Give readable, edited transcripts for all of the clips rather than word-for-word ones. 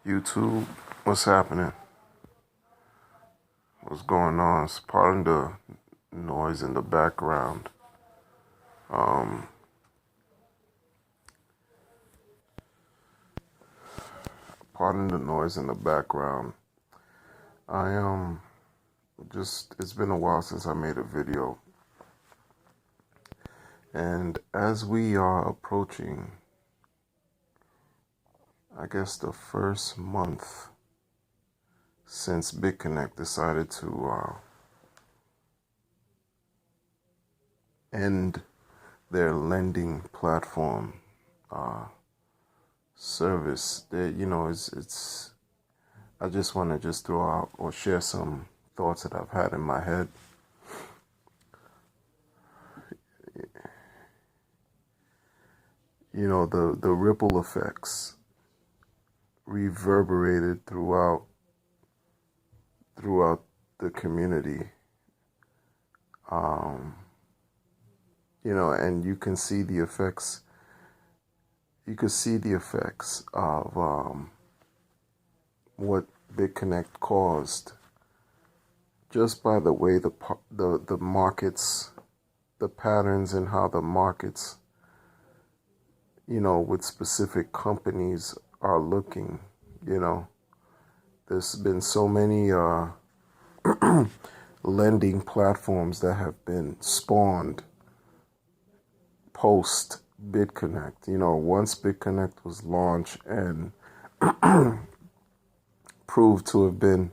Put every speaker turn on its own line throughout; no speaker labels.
YouTube, what's happening? What's going on? It's pardon the noise in the background. Um, Pardon the noise in the background. I it's been a while since I made a video, and as we are approaching, I guess, the first month since BitConnect decided to end their lending platform service. It's. I just want to throw out or share some thoughts that I've had in my head. The ripple effects reverberated throughout the community. And you can see the effects. You could see the effects of what BitConnect caused just by the way the markets, the patterns, and how the markets, with specific companies are looking. There's been so many lending platforms that have been spawned post BitConnect. Once BitConnect was launched and proved to have been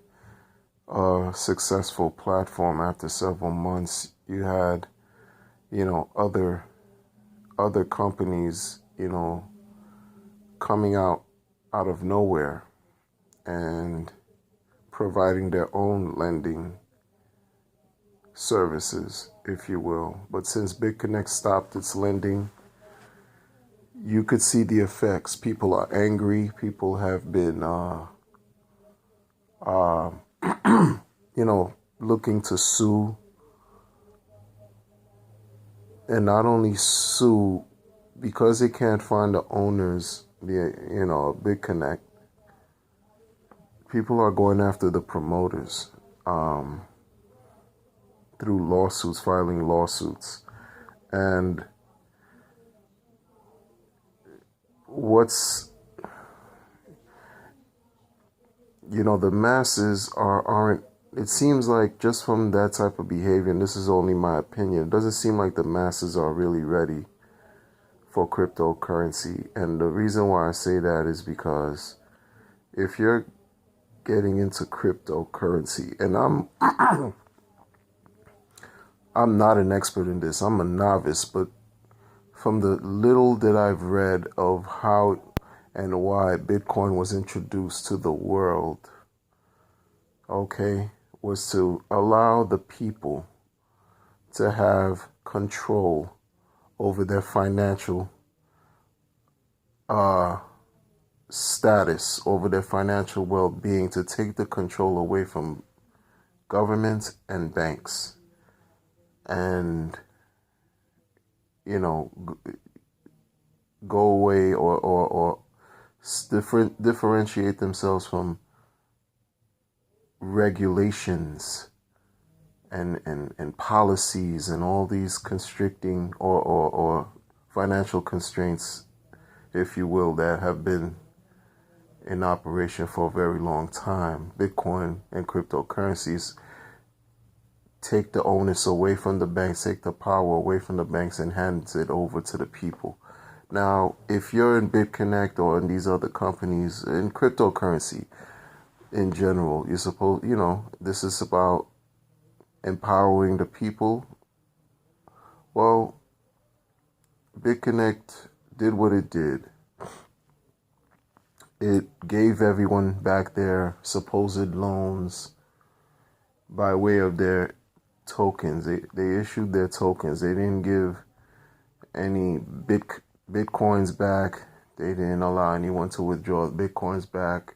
a successful platform, after several months, you had, other companies, coming out of nowhere and providing their own lending services, if you will. But since BitConnect stopped its lending, you could see the effects. People are angry. People have been, looking to sue. And not only sue because they can't find the owners, BitConnect. People are going after the promoters through lawsuits, filing lawsuits. And the masses aren't, it seems like, just from that type of behavior, and this is only my opinion, it doesn't seem like the masses are really ready for cryptocurrency. And the reason why I say that is because if you're getting into cryptocurrency, and I'm not an expert in this, I'm a novice, but from the little that I've read of how and why Bitcoin was introduced to the world, was to allow the people to have control over their financial status, over their financial well-being, to take the control away from government and banks, and go away or differentiate themselves from regulations and policies and all these constricting or financial constraints, if you will, that have been in operation for a very long time. Bitcoin and cryptocurrencies take the onus away from the banks, take the power away from the banks, and hands it over to the people. Now, if you're in BitConnect or in these other companies, in cryptocurrency in general, you're supposed, this is about empowering the people. Well, BitConnect did what it did. It gave everyone back their supposed loans by way of their tokens. They issued their tokens. They didn't give any Bitcoins back. They didn't allow anyone to withdraw Bitcoins back.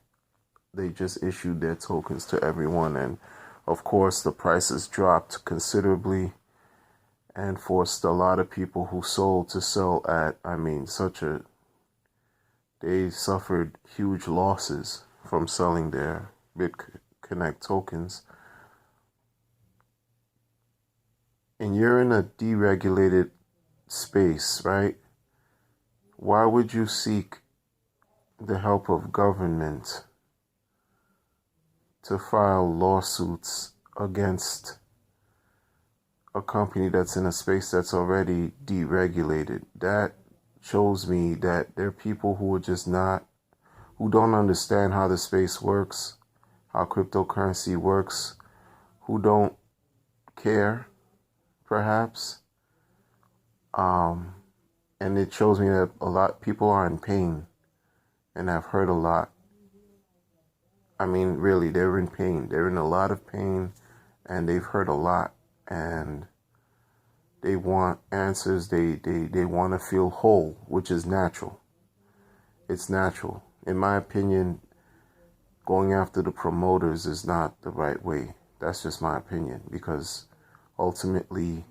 They just issued their tokens to everyone. And of course, the prices dropped considerably and forced a lot of people who sold to sell at, they suffered huge losses. from selling their BitConnect tokens. And you're in a deregulated space, right? Why would you seek the help of government to file lawsuits against a company that's in a space that's already deregulated? That shows me that there are people who are just not, who don't understand how the space works, how cryptocurrency works, who don't care, perhaps. And it shows me that a lot of people are in pain, and I've heard a lot. I mean, really, they're in pain. They're in a lot of pain, and they've heard a lot, and they want answers. They want to feel whole, which is natural. It's natural. In my opinion, going after the promoters is not the right way. That's just my opinion, because ultimately,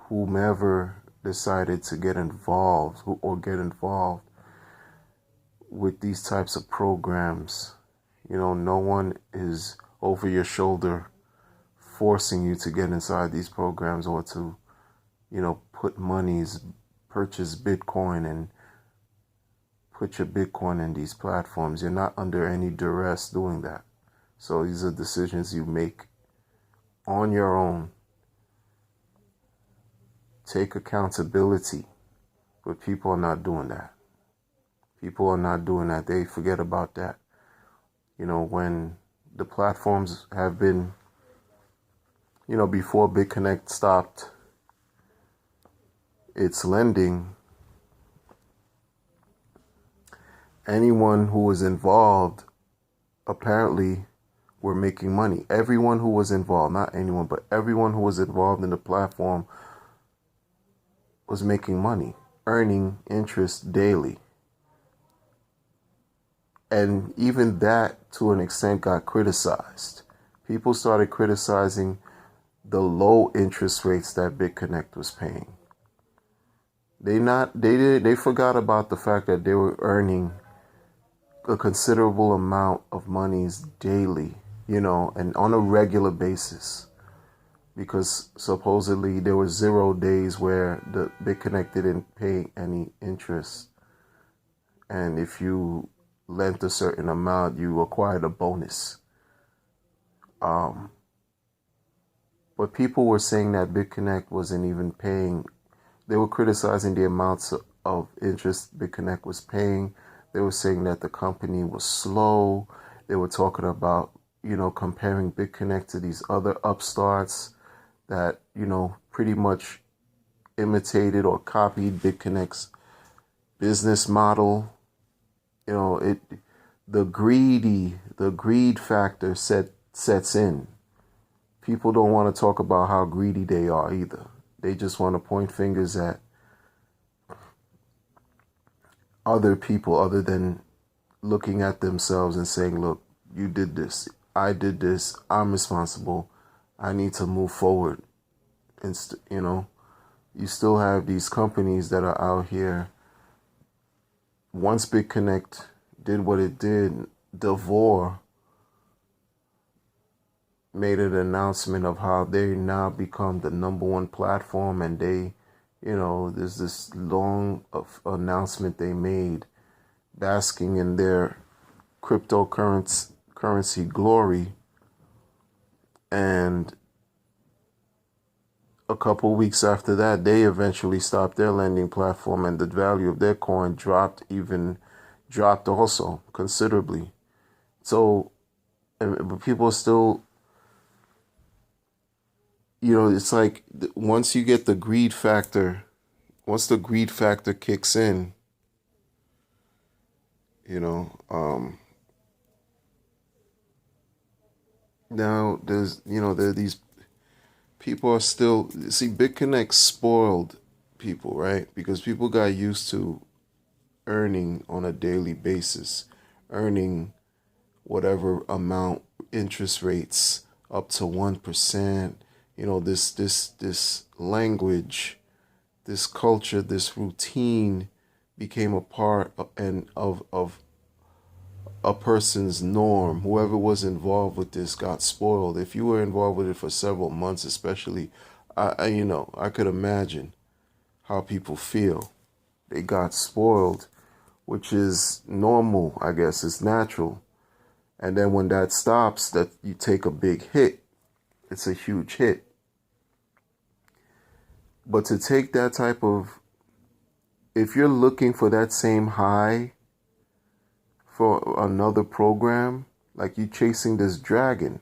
whomever decided to get involved with these types of programs, no one is over your shoulder forcing you to get inside these programs or to, put monies, purchase Bitcoin and put your Bitcoin in these platforms. You're not under any duress doing that. So these are decisions you make on your own. Take accountability, but people are not doing that. People are not doing that. They forget about that. When the platforms have been, before BitConnect stopped its lending, anyone who was involved apparently were making money. Everyone who was involved, not anyone, but everyone who was involved in the platform was making money, earning interest daily. And even that, to an extent, got criticized. People started criticizing the low interest rates that BitConnect was paying. They forgot about the fact that they were earning a considerable amount of monies daily, and on a regular basis. Because supposedly there were 0 days where the BitConnect didn't pay any interest. And if you lent a certain amount, you acquired a bonus. But people were saying that BitConnect wasn't even paying. They were criticizing the amounts of interest BitConnect was paying. They were saying that the company was slow. They were talking about, comparing BitConnect to these other upstarts that, pretty much imitated or copied BitConnect's business model. The greed factor sets in. People don't want to talk about how greedy they are either. They just want to point fingers at other people other than looking at themselves and saying, look, you did this, I did this, I'm responsible, I need to move forward. And, you still have these companies that are out here. Once BitConnect did what it did, Devor made an announcement of how they now become the number 1 platform, and they, there's this long announcement they made basking in their cryptocurrency glory. And a couple weeks after that, they eventually stopped their lending platform, and the value of their coin dropped also considerably. So, but people still, it's like once you get the greed factor, once the greed factor kicks in, now there's, there are these people are still, see, BitConnect spoiled people, right? Because people got used to earning on a daily basis, earning whatever amount, interest rates up to 1%, this language, this culture, this routine, became a part of a person's norm. Whoever was involved with this got spoiled. If you were involved with it for several months, especially, I could imagine how people feel. They got spoiled, which is normal, I guess. It's natural. And then when that stops, that you take a big hit. It's a huge hit. But to take that type of, if you're looking for that same high for another program, like you chasing this dragon,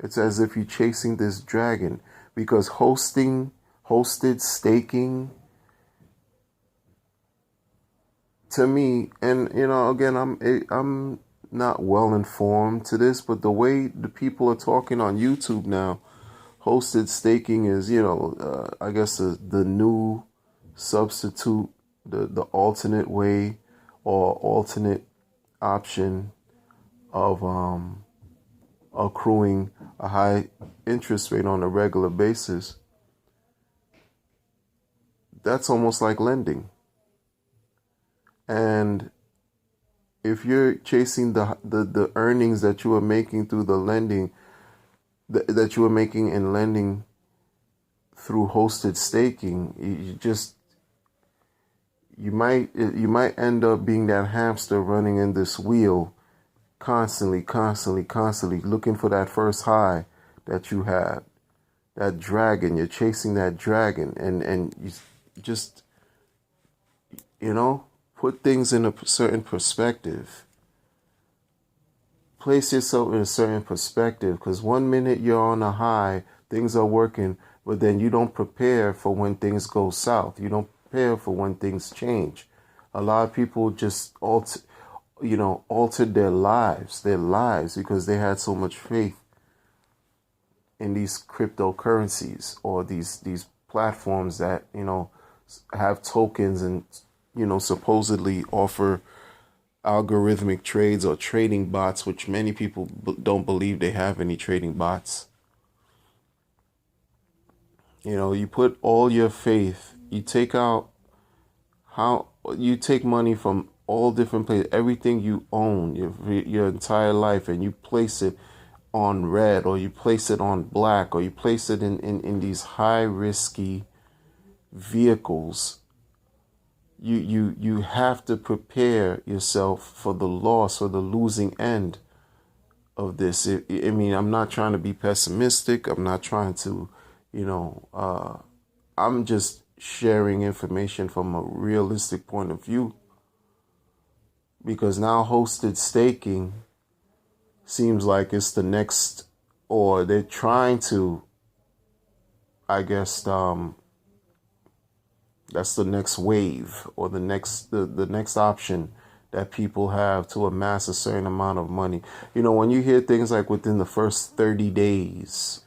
it's as if you're chasing this dragon, because hosted staking, to me, and again, I'm not well informed to this, but the way the people are talking on YouTube now, hosted staking is, I guess the new substitute, the alternate way or alternate option of accruing a high interest rate on a regular basis. That's almost like lending. And if you're chasing the earnings that you are making through the lending, that you are making in lending through hosted staking, you might end up being that hamster running in this wheel, constantly looking for that first high that you had, that dragon. You're chasing that dragon, and you just, put things in a certain perspective. Place yourself in a certain perspective, because one minute you're on a high, things are working, but then you don't prepare for when things go south. You don't prepare for when things change. A lot of people just altered their lives because they had so much faith in these cryptocurrencies or these platforms that, have tokens and, supposedly offer algorithmic trades or trading bots, which many people don't believe they have any trading bots. You put all your faith, you take money from all different places, everything you own, your entire life, and you place it on red, or you place it on black, or you place it in these high risky vehicles. You have to prepare yourself for the loss or the losing end of this. I'm not trying to be pessimistic. I'm not trying to, I'm just sharing information from a realistic point of view. Because now hosted staking seems like it's the next, or they're trying to, I guess, that's the next wave, or the next option that people have to amass a certain amount of money. When you hear things like within the first 30 days,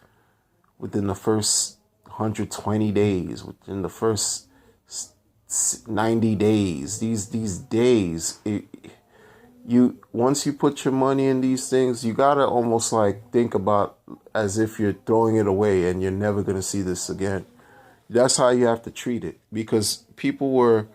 within the first 120 days, within the first 90 days, these days, once you put your money in these things, you gotta almost like think about as if you're throwing it away and you're never gonna see this again. That's how you have to treat it, because people were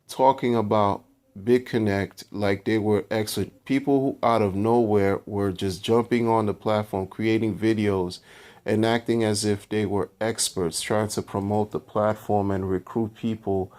talking about BitConnect like they were extra. People who out of nowhere were just jumping on the platform, creating videos and acting as if they were experts, trying to promote the platform and recruit people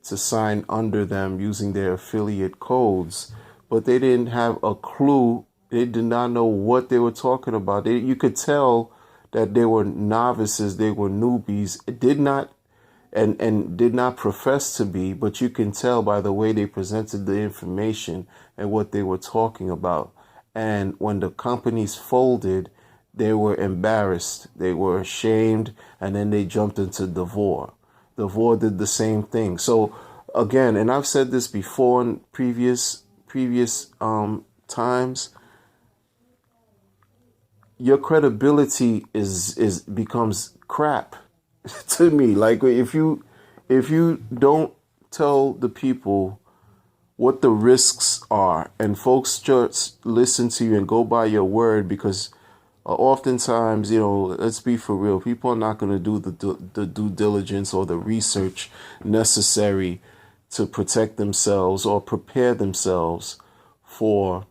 to sign under them using their affiliate codes. But they didn't have a clue. They did not know what they were talking about. You could tell that they were novices, they were newbies, did not profess to be, but you can tell by the way they presented the information and what they were talking about. And when the companies folded, they were embarrassed, they were ashamed, and then they jumped into Devor. Devor did the same thing. So again, and I've said this before in previous times, your credibility becomes crap to me. Like if you don't tell the people what the risks are, and folks just listen to you and go by your word, because oftentimes, let's be for real, people are not going to do the due diligence or the research necessary to protect themselves or prepare themselves for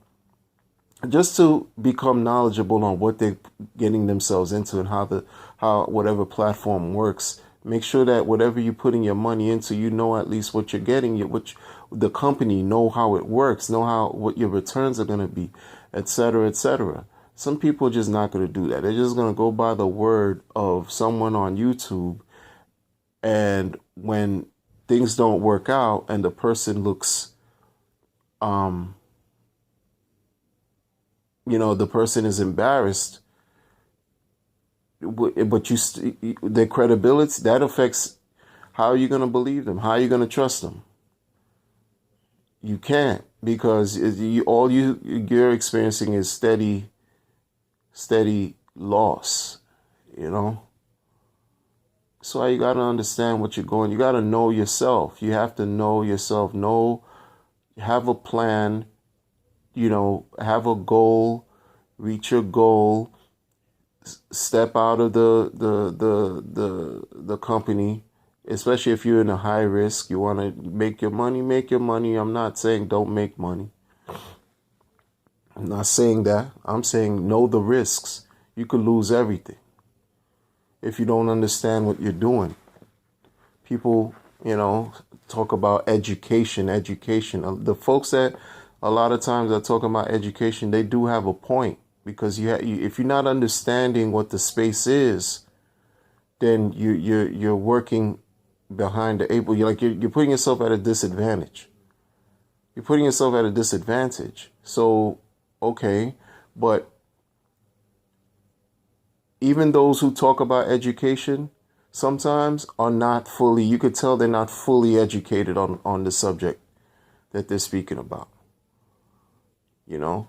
just to become knowledgeable on what they're getting themselves into and how whatever platform works. Make sure that whatever you're putting your money into, you know at least what you're getting, which the company know how it works, know how what your returns are going to be, etc., etc. Some people are just not going to do that. They're just going to go by the word of someone on YouTube, and when things don't work out and the person looks the person is embarrassed, but their credibility, that affects how are you going to believe them? How are you going to trust them? You can't, because all you're experiencing is steady loss, So you got to understand what you're going. You got to know yourself. You have to know yourself. Have a plan, have a goal, reach your goal, step out of the company, especially if you're in a high risk. You want to make your money. I'm not saying don't make money. I'm not saying that. I'm saying know the risks. You could lose everything if you don't understand what you're doing. People, talk about education. The folks that a lot of times are talking about education, they do have a point, because if you're not understanding what the space is, then you're working behind the eight ball. You're putting yourself at a disadvantage. So, okay, but even those who talk about education sometimes are not fully, you could tell they're not fully educated on the subject that they're speaking about.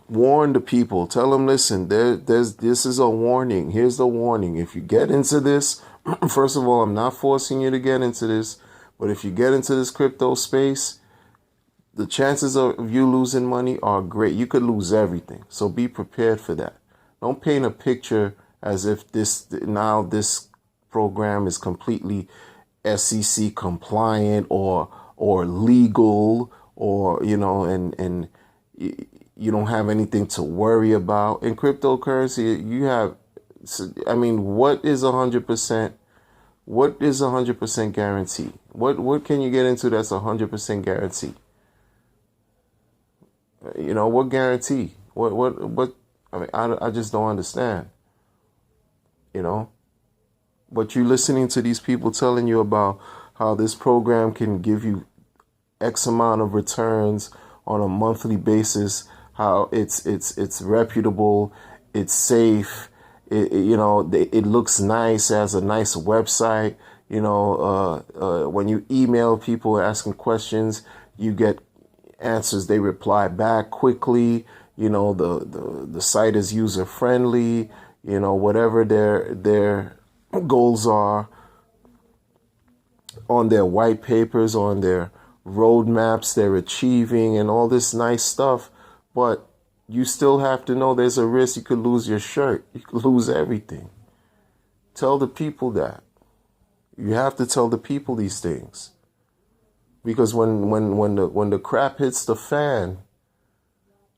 Warn the people, tell them, listen, this is a warning. Here's the warning. If you get into this, first of all, I'm not forcing you to get into this, but if you get into this crypto space, the chances of you losing money are great. You could lose everything. So be prepared for that. Don't paint a picture as if this program is completely SEC compliant or legal, or and you don't have anything to worry about. In cryptocurrency, you have, what is 100%? What is 100% guarantee? What can you get into that's 100% guarantee? What guarantee? What? I just don't understand. But you listening to these people telling you about how this program can give you X amount of returns on a monthly basis, how it's reputable, it's safe, it looks nice, as a nice website. When you email people asking questions, you get answers. They reply back quickly. The site is user friendly. Whatever their goals are on their white papers, on their roadmaps, they're achieving, and all this nice stuff. But you still have to know there's a risk. You could lose your shirt. You could lose everything. Tell the people that. You have to tell the people these things, because when the crap hits the fan,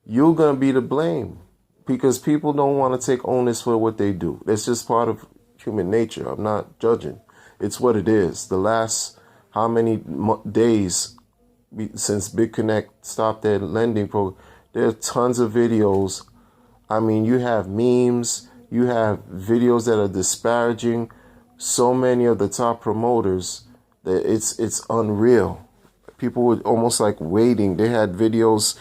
you're gonna be to blame, because people don't want to take onus for what they do. It's just part of human nature. I'm not judging. It's what it is. The last how many days since BitConnect stopped their lending program, there are tons of videos. You have memes, you have videos that are disparaging so many of the top promoters that it's unreal. People were almost like waiting. They had videos,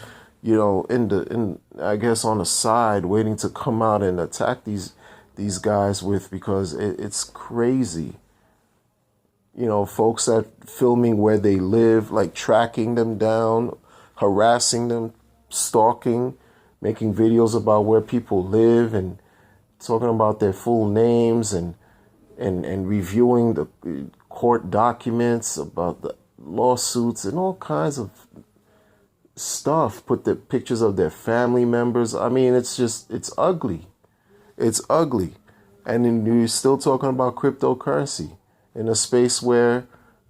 I guess on the side, waiting to come out and attack these guys with, because it's crazy. Folks that filming where they live, like tracking them down, harassing them, stalking, making videos about where people live, and talking about their full names, and reviewing the court documents about the lawsuits and all kinds of stuff. Put the pictures of their family members. It's ugly. It's ugly. And then you're still talking about cryptocurrency in a space where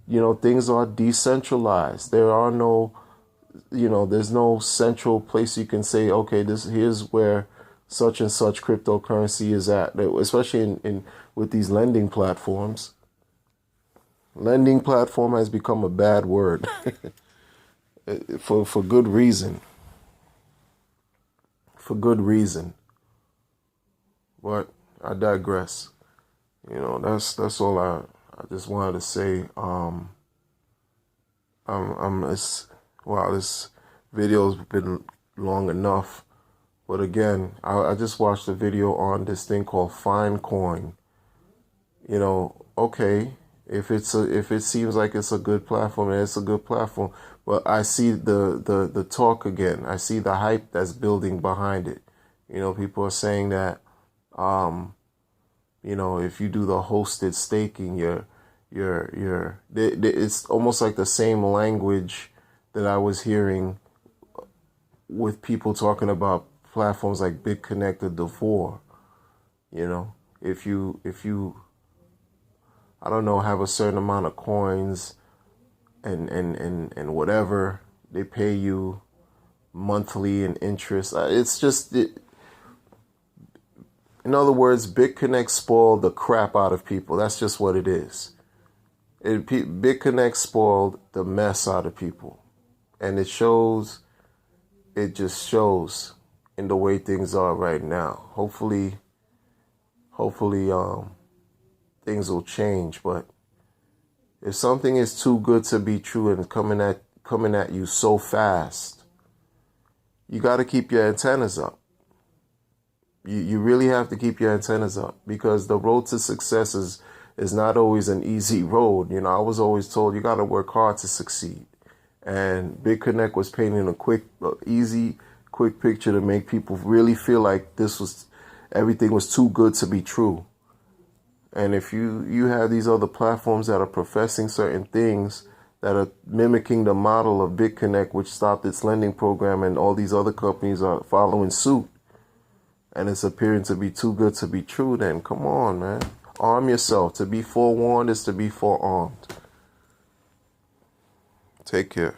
things are decentralized. There are no, there's no central place you can say, okay, here's where such and such cryptocurrency is at, especially in with these lending platforms. Lending platform has become a bad word for good reason. For good reason. But I digress. That's all I just wanted to say. This video's been long enough. But again, I just watched a video on this thing called Finecoin. Okay, if it seems like it's a good platform, and it's a good platform, but I see the talk again. I see the hype that's building behind it. People are saying that, if you do the hosted staking, it's almost like the same language that I was hearing with people talking about platforms like BitConnect or Devor. If you I don't know, have a certain amount of coins and whatever, they pay you monthly in interest. It's just, in other words, BitConnect spoiled the crap out of people. That's just what it is. BitConnect spoiled the mess out of people. And it just shows in the way things are right now. Hopefully, things will change. But if something is too good to be true and coming at you so fast, you got to keep your antennas up. You really have to keep your antennas up, because the road to success is not always an easy road. I was always told you got to work hard to succeed. And BitConnect was painting a quick picture to make people really feel like everything was too good to be true. And if you have these other platforms that are professing certain things that are mimicking the model of BitConnect, which stopped its lending program, and all these other companies are following suit, and it's appearing to be too good to be true, then come on, man. Arm yourself. To be forewarned is to be forearmed. Take care.